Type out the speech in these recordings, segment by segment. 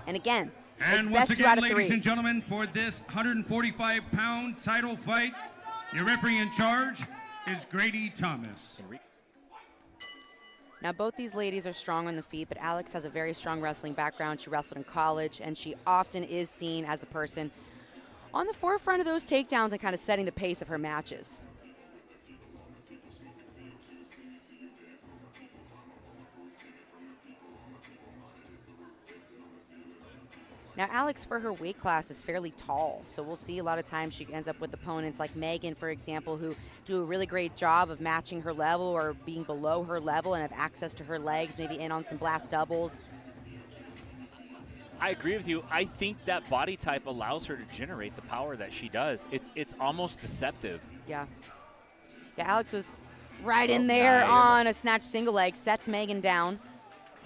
And again, and once again, ladies and gentlemen, for this 145-pound title fight, your referee in charge is Grady Thomas. Now, both these ladies are strong on the feet, but Alex has a very strong wrestling background. She wrestled in college, and she often is seen as the person on the forefront of those takedowns and kind of setting the pace of her matches. Now, Alex, for her weight class, is fairly tall, so we'll see a lot of times she ends up with opponents like Meaghan, for example, who do a really great job of matching her level or being below her level and have access to her legs, maybe in on some blast doubles. I agree with you. I think that body type allows her to generate the power that she does. It's almost deceptive. Yeah. Yeah, Alex was right in there on a snatch single leg, sets Meaghan down.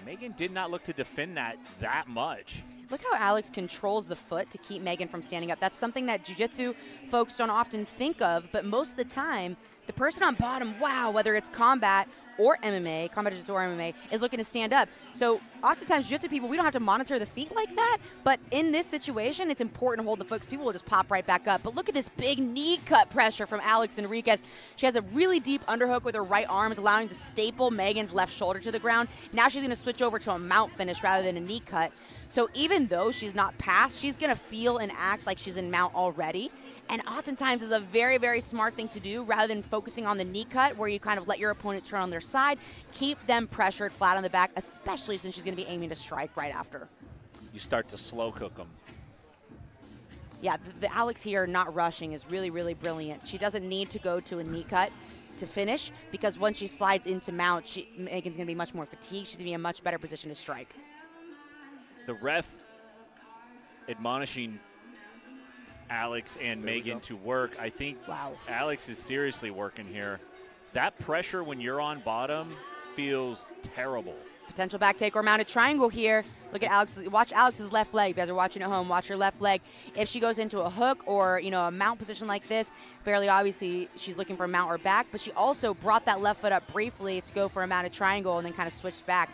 Meaghan did not look to defend that much. Look how Alex controls the foot to keep Meaghan from standing up. That's something that jiu-jitsu folks don't often think of, but most of the time, the person on bottom, wow, whether it's combat or MMA, combat jiu-jitsu or MMA, is looking to stand up. So oftentimes, jiu-jitsu people, we don't have to monitor the feet like that, but in this situation, it's important to hold the foot because people will just pop right back up. But look at this big knee cut pressure from Alex Enriquez. She has a really deep underhook with her right arm, is allowing to staple Meaghan's left shoulder to the ground. Now she's going to switch over to a mount finish rather than a knee cut. So even though she's not passed, she's going to feel and act like she's in mount already. And oftentimes is a very, very smart thing to do rather than focusing on the knee cut where you kind of let your opponent turn on their side, keep them pressured flat on the back, especially since she's going to be aiming to strike right after. You start to slow cook them. Yeah, the Alex here not rushing is really, really brilliant. She doesn't need to go to a knee cut to finish because once she slides into mount, Meaghan's going to be much more fatigued. She's going to be in a much better position to strike. The ref admonishing Alex and Meaghan to work. I think Alex is seriously working here. That pressure when you're on bottom feels terrible. Potential back take or mounted triangle here. Look at Alex. Watch Alex's left leg. You guys are watching at home. Watch her left leg. If she goes into a hook or, a mount position like this, fairly obviously she's looking for a mount or back, but she also brought that left foot up briefly to go for a mounted triangle and then kind of switched back.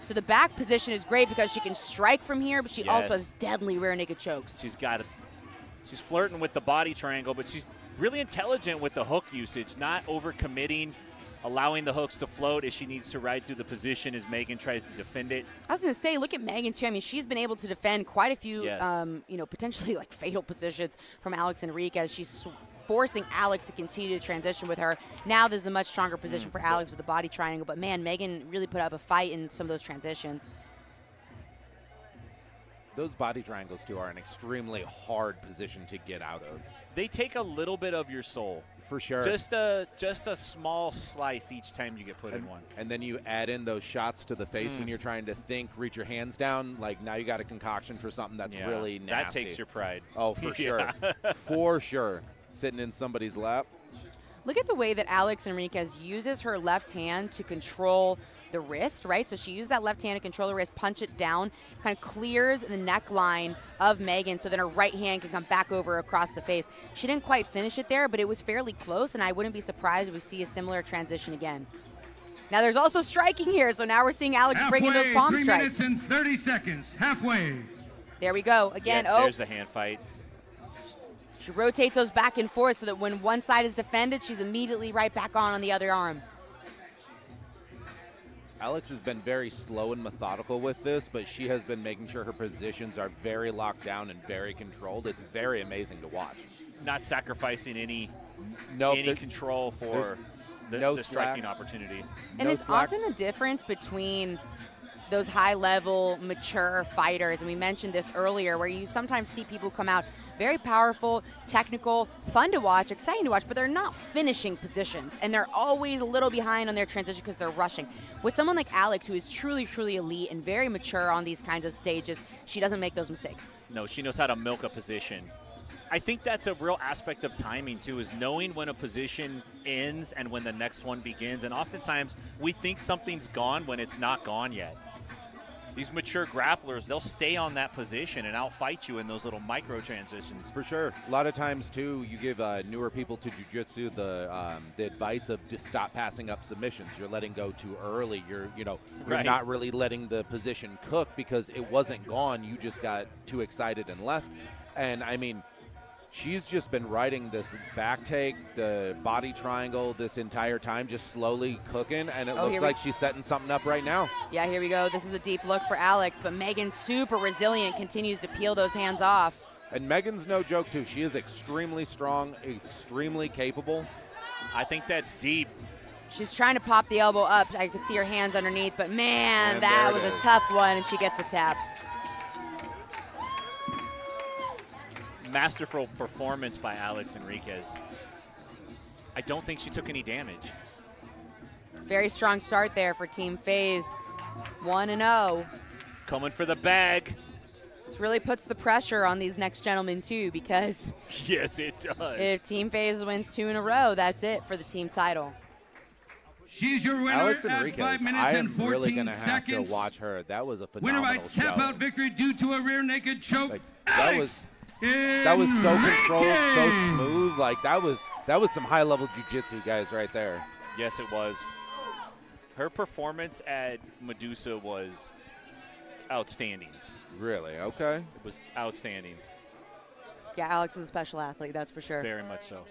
So the back position is great because she can strike from here, but she also has deadly rear naked chokes. She's flirting with the body triangle, but she's really intelligent with the hook usage, not overcommitting, allowing the hooks to float as she needs to ride through the position as Meaghan tries to defend it. I was going to say, look at Meaghan, too. I mean, she's been able to defend quite a few, potentially like fatal positions from Alex Enriquez. She's forcing Alex to continue to transition with her. Now there's a much stronger position for Alex with the body triangle, but man, Meaghan really put up a fight in some of those transitions. Those body triangles, too, are an extremely hard position to get out of. They take a little bit of your soul. For sure. Just a small slice each time you get put in one. And then you add in those shots to the face when you're trying to think, reach your hands down. Like, now you got a concoction for something that's really nasty. That takes your pride. Oh, for sure. For sure. Sitting in somebody's lap. Look at the way that Alex Enriquez uses her left hand to control the wrist, right? So she used that left hand to control the wrist, punch it down, kind of clears the neckline of Meaghan so then her right hand can come back over across the face. She didn't quite finish it there, but it was fairly close, and I wouldn't be surprised if we see a similar transition again. Now there's also striking here, so now we're seeing Alex bring in those palm strikes. 3 minutes and 30 seconds, halfway. There we go. Again, there's the hand fight. She rotates those back and forth so that when one side is defended, she's immediately right back on the other arm. Alex has been very slow and methodical with this, but she has been making sure her positions are very locked down and very controlled. It's very amazing to watch. Not sacrificing any control for the striking opportunity. And it's often the difference between those high-level, mature fighters, and we mentioned this earlier, where you sometimes see people come out very powerful, technical, fun to watch, exciting to watch, but they're not finishing positions, and they're always a little behind on their transition because they're rushing. With someone like Alex, who is truly, truly elite and very mature on these kinds of stages, she doesn't make those mistakes. No, she knows how to milk a position. I think that's a real aspect of timing, too, is knowing when a position ends and when the next one begins, and oftentimes we think something's gone when it's not gone yet. these mature grapplers, they'll stay on that position and outfight you in those little micro transitions. For sure. A lot of times, too, you give newer people to jiu-jitsu the advice of just stop passing up submissions. You're letting go too early. You're Right. not really letting the position cook because it wasn't gone. You just got too excited and left. And, I mean, she's just been riding this back take, the body triangle this entire time, just slowly cooking, and it looks like she's setting something up right now. Yeah, here we go. This is a deep look for Alex, but Meaghan, super resilient, continues to peel those hands off. And Meaghan's no joke, too. She is extremely strong, extremely capable. I think that's deep. She's trying to pop the elbow up. I could see her hands underneath, but man, that was a tough one, and she gets the tap. Masterful performance by Alex Enriquez. I don't think she took any damage. Very strong start there for Team Phaze. 1-0. Coming for the bag. This really puts the pressure on these next gentlemen, too, because yes, it does. If Team Phaze wins 2 in a row, that's it for the team title. She's your winner Alex at Enriquez. 5 minutes and 14 really gonna seconds. have to watch her. That was a Winner phenomenal by tap-out victory due to a rear naked choke. That was so controlled, so smooth. Like that was some high-level jiu-jitsu, guys, right there. Yes, it was. Her performance at Medusa was outstanding. Really? Okay. It was outstanding. Yeah, Alex is a special athlete, that's for sure. Very much so.